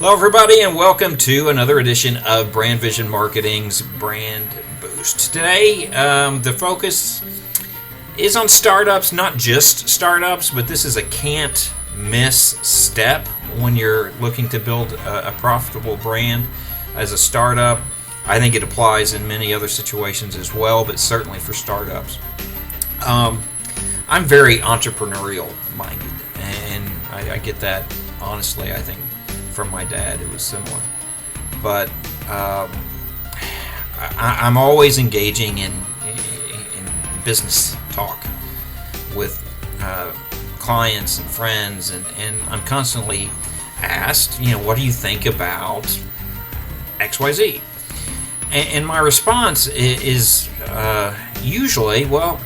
Hello, everybody, and welcome to another edition of BrandVision Marketing's Brand Boost. Today, the focus is on startups, not just startups, but this is a can't miss step when you're looking to build a profitable brand as a startup. I think it applies in many other situations as well, but certainly for startups. I'm very entrepreneurial minded, and I get that honestly. I think from my dad, it was similar. But I'm always engaging in business talk with clients and friends, and I'm constantly asked, what do you think about XYZ? And my response is usually, well,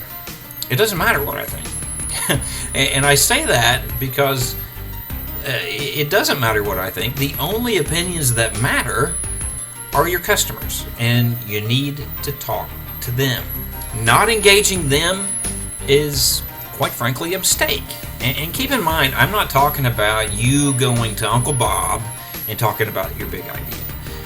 it doesn't matter what I think. And I say that because it doesn't matter what I think. The only opinions that matter are your customers, and you need to talk to them. Not engaging them is, quite frankly, a mistake. And keep in mind, I'm not talking about you going to Uncle Bob and talking about your big idea.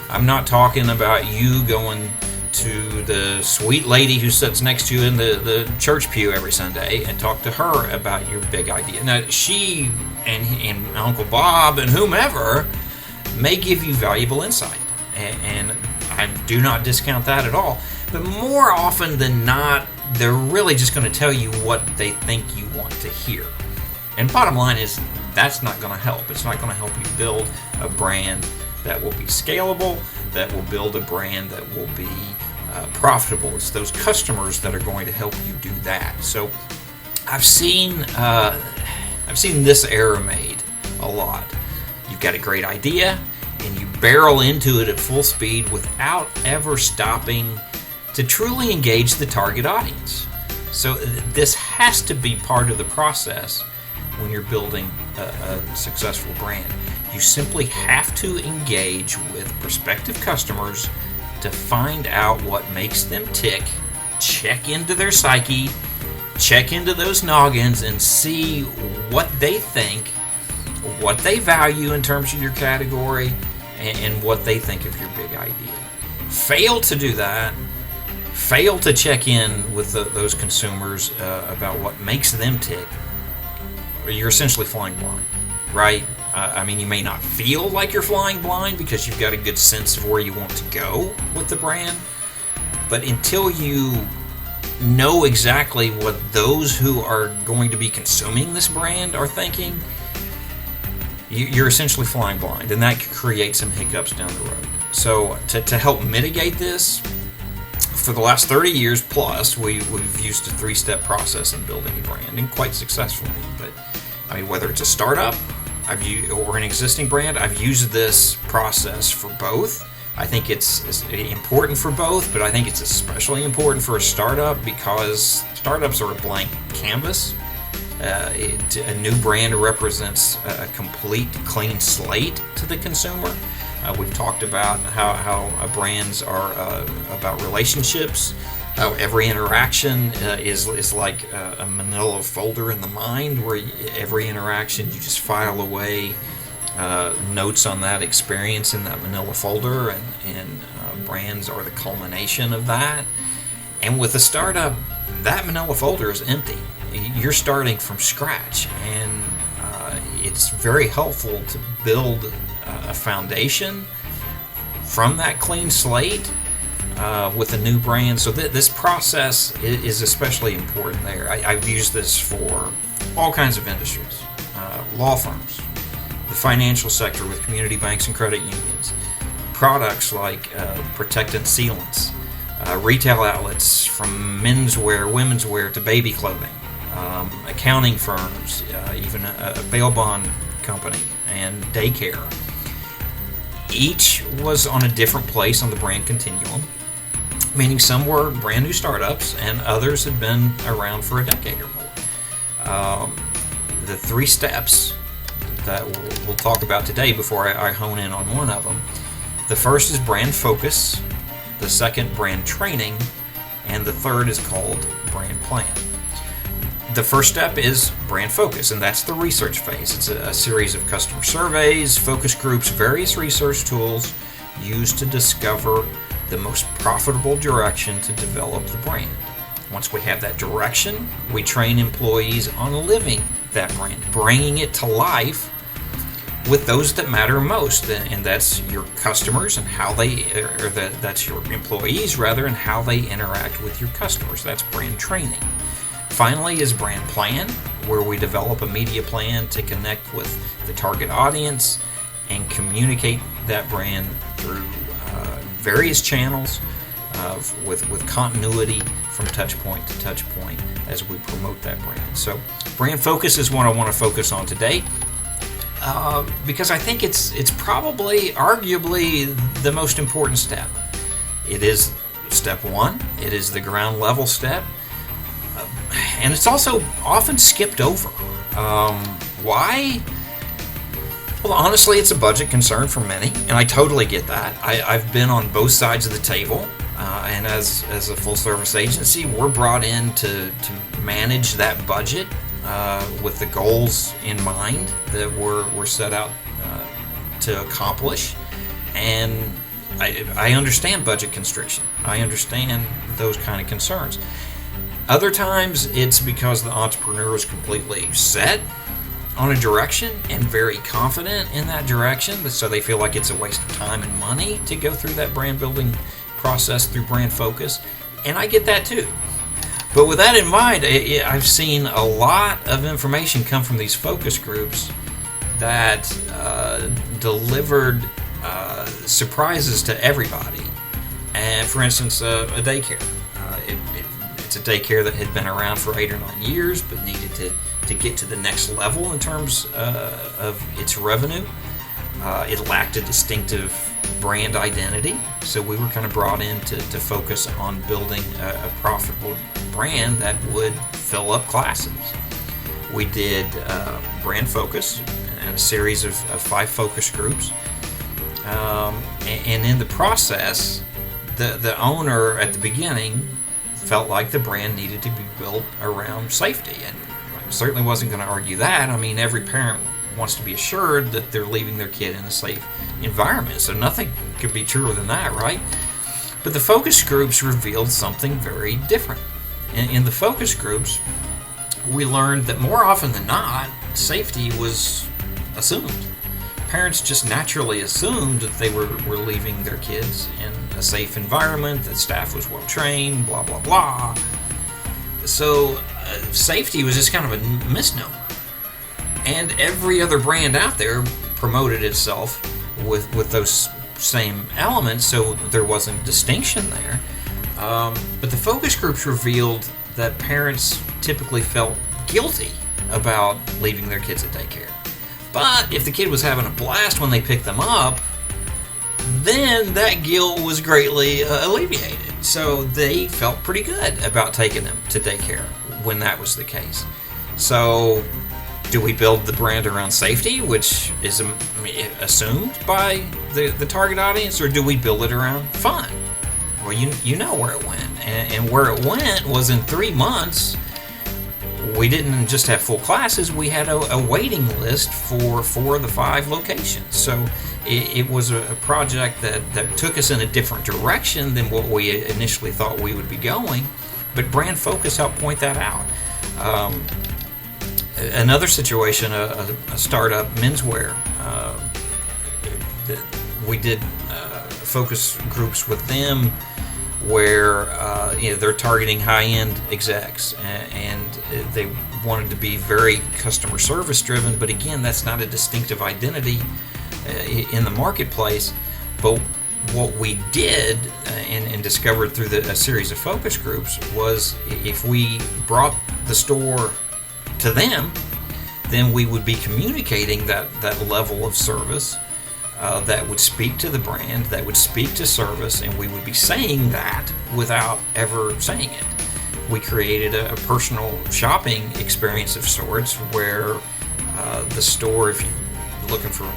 I'm not talking about you going to the sweet lady who sits next to you in the church pew every Sunday and talk to her about your big idea. Now, she and Uncle Bob and whomever may give you valuable insight, and I do not discount that at all. But more often than not, they're really just going to tell you what they think you want to hear. And bottom line is, that's not going to help. It's not going to help you build a brand that will be scalable, that will build a brand that will be profitable. It's those customers that are going to help you do that. So I've seen this error made a lot. You've got a great idea and you barrel into it at full speed without ever stopping to truly engage the target audience. So this has to be part of the process when you're building a successful brand. You simply have to engage with prospective customers to find out what makes them tick, check into their psyche, check into those noggins, and see what they think, what they value in terms of your category, and what they think of your big idea. Fail to do that, fail to check in with those consumers about what makes them tick, you're essentially flying blind, right? You may not feel like you're flying blind because you've got a good sense of where you want to go with the brand, but until you know exactly what those who are going to be consuming this brand are thinking, you're essentially flying blind, and that could create some hiccups down the road. So to help mitigate this, for the last 30 years plus, we've used a 3-step process in building a brand, and quite successfully. But whether it's a startup or an existing brand, I've used this process for both. I think it's important for both, but I think it's especially important for a startup because startups are a blank canvas. A new brand represents a complete clean slate to the consumer. We've talked about how brands are about relationships, how every interaction is like a manila folder in the mind, where every interaction you just file away notes on that experience in that manila folder, and brands are the culmination of that. And with a startup, that manila folder is empty. You're starting from scratch, and it's very helpful to build a foundation from that clean slate with a new brand. So this process is especially important there. I've used this for all kinds of industries, law firms, the financial sector with community banks and credit unions, products like protectant sealants, retail outlets from menswear, womenswear to baby clothing, accounting firms, even a bail bond company, and daycare. Each was on a different place on the brand continuum, meaning some were brand new startups and others had been around for a decade or more. The 3 steps that we'll talk about today before I hone in on one of them. The first is brand focus, the second brand training, and the third is called brand plan. the first step is brand focus, and that's the research phase. It's a series of customer surveys, focus groups, various research tools used to discover the most profitable direction to develop the brand. Once we have that direction, we train employees on living that brand, bringing it to life with those that matter most, and that's your customers and how that's your employees rather, and how they interact with your customers. That's brand training. Finally is brand plan, where we develop a media plan to connect with the target audience and communicate that brand through various channels with continuity from touch point to touch point as we promote that brand. So brand focus is what I want to focus on today, because I think it's probably arguably the most important step. It is step one. It is the ground level step, and it's also often skipped over. Why? Well, honestly, it's a budget concern for many, and I totally get that. I've been on both sides of the table, and as a full-service agency, we're brought in to manage that budget with the goals in mind that we're set out to accomplish. And I understand budget constriction. I understand those kind of concerns. Other times, it's because the entrepreneur is completely set on a direction and very confident in that direction, so they feel like it's a waste of time and money to go through that brand building process through brand focus, and I get that too. But with that in mind, I've seen a lot of information come from these focus groups that delivered surprises to everybody. And for instance, a daycare. It's a daycare that had been around for 8 or 9 years, but needed to get to the next level in terms of its revenue. It lacked a distinctive brand identity, so we were kind of brought in to focus on building a profitable brand that would fill up classes. We did brand focus and a series of 5 focus groups, and in the process, the owner at the beginning felt like the brand needed to be built around safety, and I certainly wasn't going to argue that. I mean, every parent wants to be assured that they're leaving their kid in a safe environment, so nothing could be truer than that, right? But the focus groups revealed something very different. In the focus groups, we learned that more often than not, safety was assumed. Parents just naturally assumed that they were leaving their kids in a safe environment, that staff was well trained, blah, blah, blah. So safety was just kind of a misnomer. And every other brand out there promoted itself with those same elements, so there wasn't distinction there. But the focus groups revealed that parents typically felt guilty about leaving their kids at daycare. But if the kid was having a blast when they picked them up, then that guilt was greatly alleviated. So they felt pretty good about taking them to daycare when that was the case. So do we build the brand around safety, which is assumed by the target audience, or do we build it around fun? Well, you know where it went. And where it went was in 3 months, we didn't just have full classes, we had a waiting list for 4 of the 5 locations. So it was a project that took us in a different direction than what we initially thought we would be going, but brand focus helped point that out. Another situation, a startup menswear, we did focus groups with them where they're targeting high-end execs, and they wanted to be very customer service driven, but again, that's not a distinctive identity in the marketplace. But what we did and discovered through a series of focus groups was if we brought the store to them, then we would be communicating that level of service that would speak to the brand, that would speak to service, and we would be saying that without ever saying it. We created a personal shopping experience of sorts where the store, if you're looking for,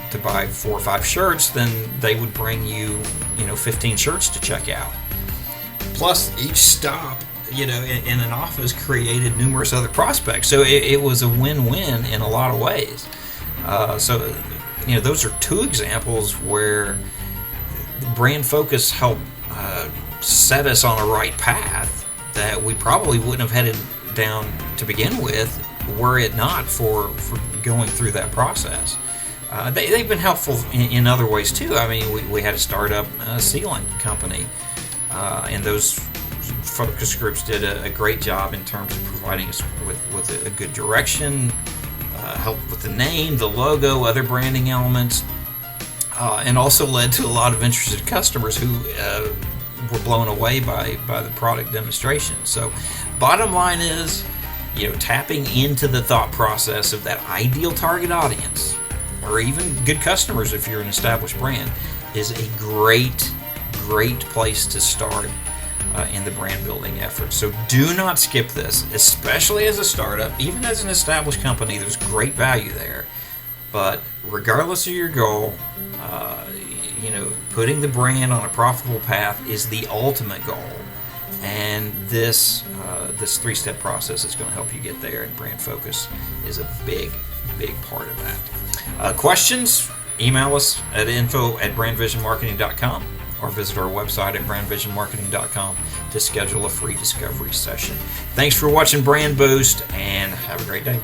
to buy 4 or 5 shirts, then they would bring you, 15 shirts to check out. Plus, each stop in an office created numerous other prospects. So it was a win-win in a lot of ways. So those are two examples where brand focus helped set us on a right path that we probably wouldn't have headed down to begin with were it not for going through that process. They've been helpful in other ways too. I mean, we had to start up a sealant company, and those focus groups did a great job in terms of providing us with a good direction, help with the name, the logo, other branding elements, and also led to a lot of interested customers who were blown away by the product demonstration. So bottom line is, tapping into the thought process of that ideal target audience, or even good customers if you're an established brand, is a great place to start in the brand building effort. So do not skip this, especially as a startup. Even as an established company, there's great value there. But regardless of your goal, putting the brand on a profitable path is the ultimate goal. And this three-step process is going to help you get there, and brand focus is a big part of that. Questions? Email us at info@brandvisionmarketing.com or visit our website at brandvisionmarketing.com to schedule a free discovery session. Thanks for watching BrandBoost, and have a great day.